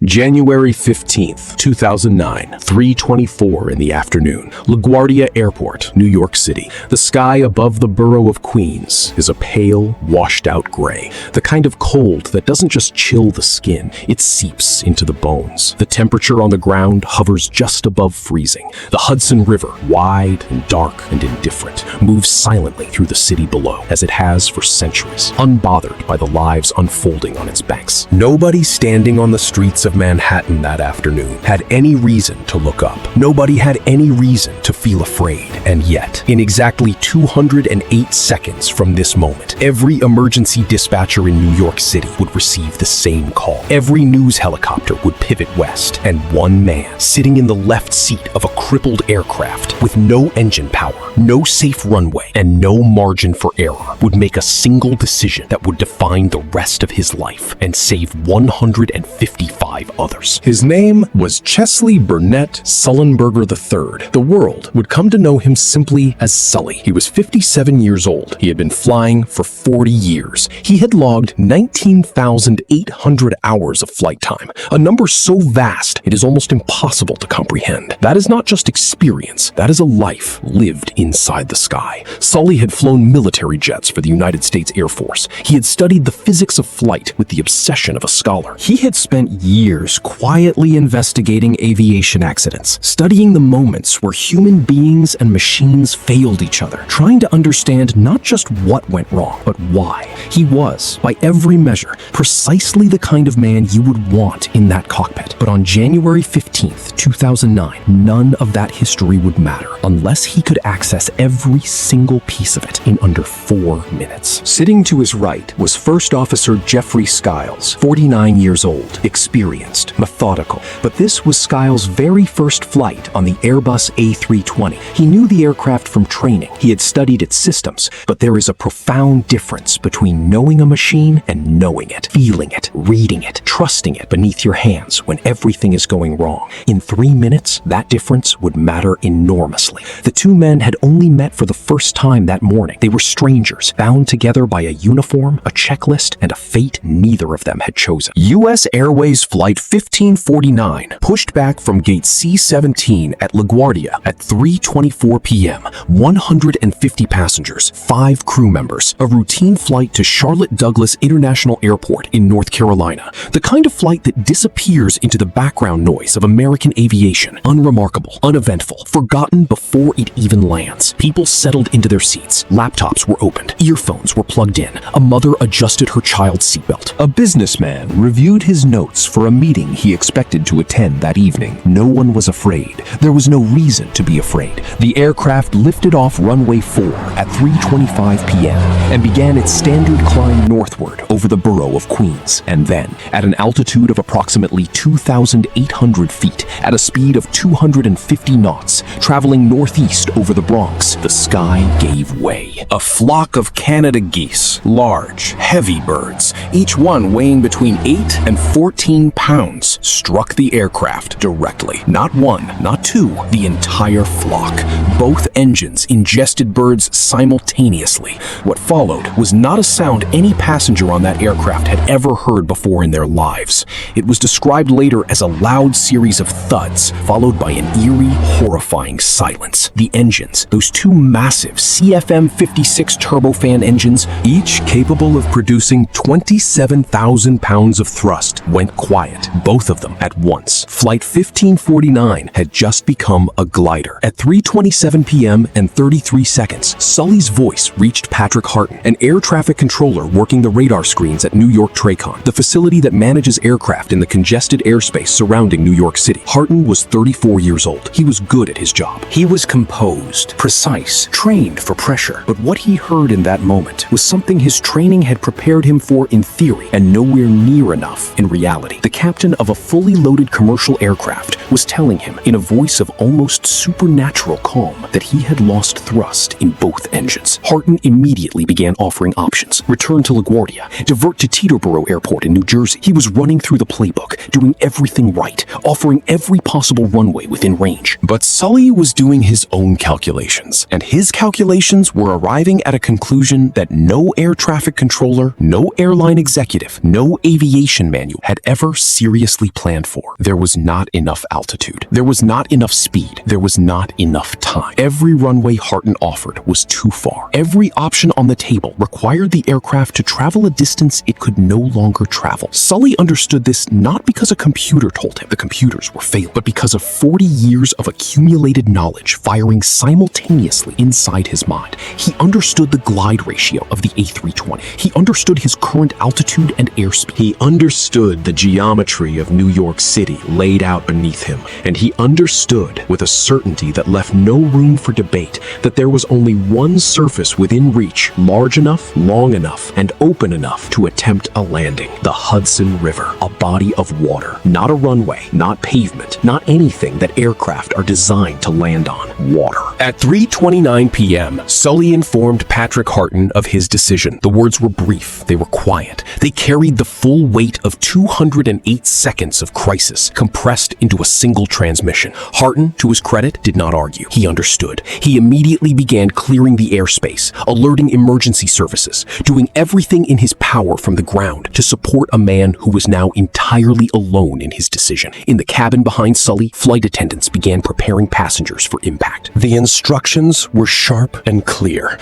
January 15th, 2009, 3:24 in the afternoon. LaGuardia Airport, New York City. The sky above the borough of Queens is a pale, washed-out gray. The kind of cold that doesn't just chill the skin, it seeps into the bones. The temperature on the ground hovers just above freezing. The Hudson River, wide and dark and indifferent, moves silently through the city below, as it has for centuries, unbothered by the lives unfolding on its banks. Nobody standing on the streets of Manhattan that afternoon had any reason to look up. Nobody had any reason to feel afraid. And yet, in exactly 208 seconds from this moment, every emergency dispatcher in New York City would receive the same call. Every news helicopter would pivot west, and one man, sitting in the left seat of a crippled aircraft with no engine power, no safe runway, and no margin for error, would make a single decision that would define the rest of his life and save 155 others. His name was Chesley Burnett Sullenberger III. The world would come to know him simply as Sully. He was 57 years old. He had been flying for 40 years. He had logged 19,800 hours of flight time, a number so vast it is almost impossible to comprehend. That is not just experience, that is a life lived inside the sky. Sully had flown military jets for the United States Air Force. He had studied the physics of flight with the obsession of a scholar. He had spent years quietly investigating aviation accidents, studying the moments where human beings and machines failed each other, trying to understand not just what went wrong, but why. He was, by every measure, precisely the kind of man you would want in that cockpit. But on January 15th, 2009, none of that history would matter unless he could access every single piece of it in under 4 minutes. Sitting to his right was First Officer Jeffrey Skiles, 49 years old, experienced, methodical. But this was Skiles' very first flight on the Airbus A320. He knew the aircraft from training. He had studied its systems. But there is a profound difference between knowing a machine and knowing it, feeling it, reading it, trusting it beneath your hands when everything is going wrong. In 3 minutes, that difference would matter enormously. The two men had only met for the first time that morning. They were strangers, bound together by a uniform, a checklist, and a fate neither of them had chosen. U.S. Airways Flight 1549 pushed back from gate C-17 at LaGuardia at 3:24 p.m. 150 passengers, 5 crew members, a routine flight to Charlotte Douglas International Airport in North Carolina. The kind of flight that disappears into the background noise of American aviation. Unremarkable, uneventful, forgotten before it even lands. People settled into their seats. Laptops were opened. Earphones were plugged in. A mother adjusted her child's seatbelt. A businessman reviewed his notes for a meeting he expected to attend that evening. No one was afraid. There was no reason to be afraid. The aircraft lifted off runway 4 at 3:25 p.m. and began its standard climb northward over the borough of Queens. And then, at an altitude of approximately 2,800 feet, at a speed of 250 knots, traveling northeast over the Bronx, the sky gave way. A flock of Canada geese, large, heavy birds, each one weighing between 8 and 14 pounds, struck the aircraft directly. Not one, not two, the entire flock. Both engines ingested birds simultaneously. What followed was not a sound any passenger on that aircraft had ever heard before in their lives. It was described later as a loud series of thuds, followed by an eerie, horrifying silence. The engines, those two massive CFM56 turbofan engines, each capable of producing 27,000 pounds of thrust, went quiet, both of them at once. Flight 1549 had just become a glider. At 3:27 p.m. and 33 seconds, Sully's voice reached Patrick Harton, an air traffic controller working the radar screens at New York TRACON, the facility that manages aircraft in the congested airspace surrounding New York City. Harton was 34 years old. He was good at his job. He was composed, precise, trained for pressure. But what he heard in that moment was something his training had prepared him for in theory and nowhere near enough in reality. The captain of a fully loaded commercial aircraft was telling him in a voice of almost supernatural calm that he had lost thrust in both engines. Harton immediately began offering options. Return to LaGuardia, divert to Teterboro Airport in New Jersey. He was running through the playbook, doing everything right, offering every possible runway within range. But Sully was doing his own calculations, and his calculations were arriving at a conclusion that no air traffic controller, no airline executive, no aviation manual had ever seriously mysteriously planned for. There was not enough altitude. There was not enough speed. There was not enough time. Every runway Hardin offered was too far. Every option on the table required the aircraft to travel a distance it could no longer travel. Sully understood this not because a computer told him the computers were failing, but because of 40 years of accumulated knowledge firing simultaneously inside his mind. He understood the glide ratio of the A320. He understood his current altitude and airspeed. He understood the geometry of New York City laid out beneath him, and he understood with a certainty that left no room for debate that there was only one surface within reach, large enough, long enough, and open enough to attempt a landing: the Hudson River, a body of water, not a runway, not pavement, not anything that aircraft are designed to land on. Water. At 3:29 p.m., Sully informed Patrick Hardin of his decision. The words were brief. They were quiet. They carried the full weight of 208 seconds of crisis compressed into a single transmission. Hardin, to his credit, did not argue. He understood. He immediately began clearing the airspace, alerting emergency services, doing everything in his power from the ground to support a man who was now entirely alone in his decision. In the cabin behind Sully, flight attendants began preparing passengers for impact. The instructions were sharp and clear.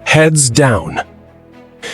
Heads down.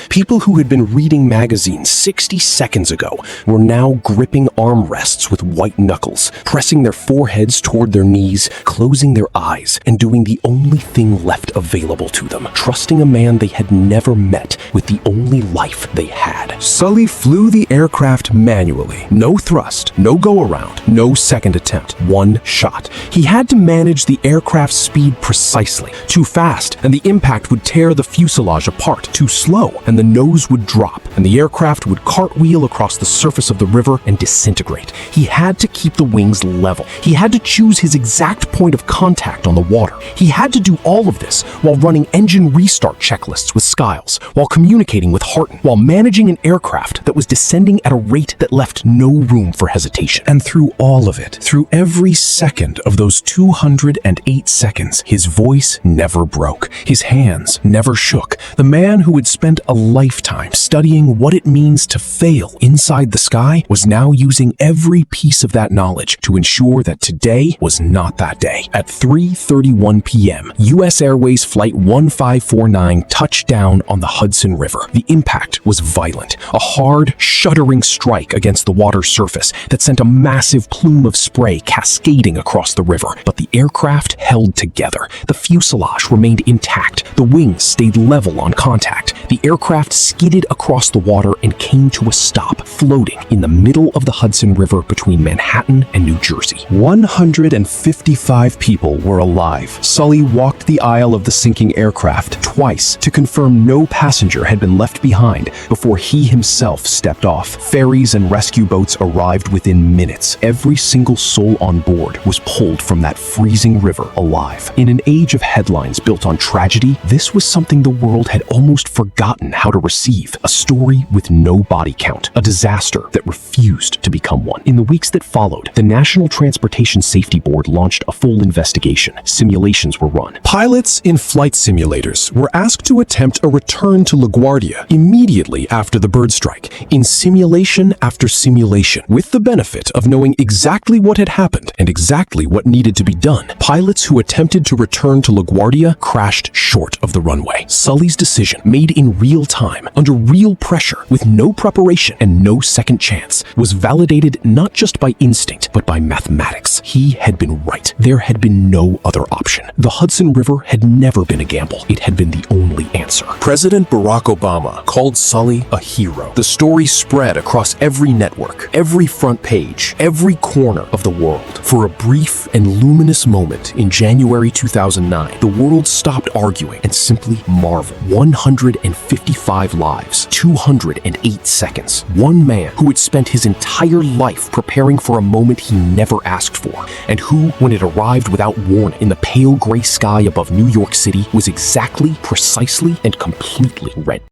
People who had been reading magazines 60 seconds ago were now gripping armrests with white knuckles, pressing their foreheads toward their knees, closing their eyes, and doing the only thing left available to them, trusting a man they had never met with the only life they had. Sully flew the aircraft manually. No thrust, no go-around, no second attempt. One shot. He had to manage the aircraft's speed precisely. Too fast, and the impact would tear the fuselage apart. Too slow, and the nose would drop, and the aircraft would cartwheel across the surface of the river and disintegrate. He had to keep the wings level. He had to choose his exact point of contact on the water. He had to do all of this while running engine restart checklists with Skiles, while communicating with Hardin, while managing an aircraft that was descending at a rate that left no room for hesitation. And through all of it, through every second of those 208 seconds, his voice never broke. His hands never shook. The man who had spent a lifetime studying what it means to fail inside the sky was now using every piece of that knowledge to ensure that today was not that day. At 3:31 p.m., U.S. Airways Flight 1549 touched down on the Hudson River. The impact was violent, a hard, shuddering strike against the water's surface that sent a massive plume of spray cascading across the river. But the aircraft held together. The fuselage remained intact. The wings stayed level on contact. The aircraft skidded across the water and came to a stop, floating in the middle of the Hudson River between Manhattan and New Jersey. 155 people were alive. Sully walked the aisle of the sinking aircraft twice to confirm no passenger had been left behind before he himself stepped off. Ferries and rescue boats arrived within minutes. Every single soul on board was pulled from that freezing river alive. In an age of headlines built on tragedy, this was something the world had almost forgotten how to receive. A story with no body count. A disaster that refused to become one. In the weeks that followed, the National Transportation Safety Board launched a full investigation. Simulations were run. Pilots in flight simulators were asked to attempt a return to LaGuardia immediately after the bird strike, in simulation after simulation, with the benefit of knowing exactly what had happened and exactly what needed to be done. Pilots who attempted to return to LaGuardia crashed short of the runway. Sully's decision, made in real time, under real pressure, with no preparation and no second chance, was validated not just by instinct, but by mathematics. He had been right. There had been no other option. The Hudson River had never been a gamble. It had been the only answer. President Barack Obama called Sully a hero. The story spread across every network, every front page, every corner of the world. For a brief and luminous moment in January 2009, the world stopped arguing and simply marveled. 155 lives, 208 seconds. One man who had spent his entire life preparing for a moment he never asked for, and who, when it arrived without warning in the pale gray sky above New York City, was exactly, precisely, and completely ready.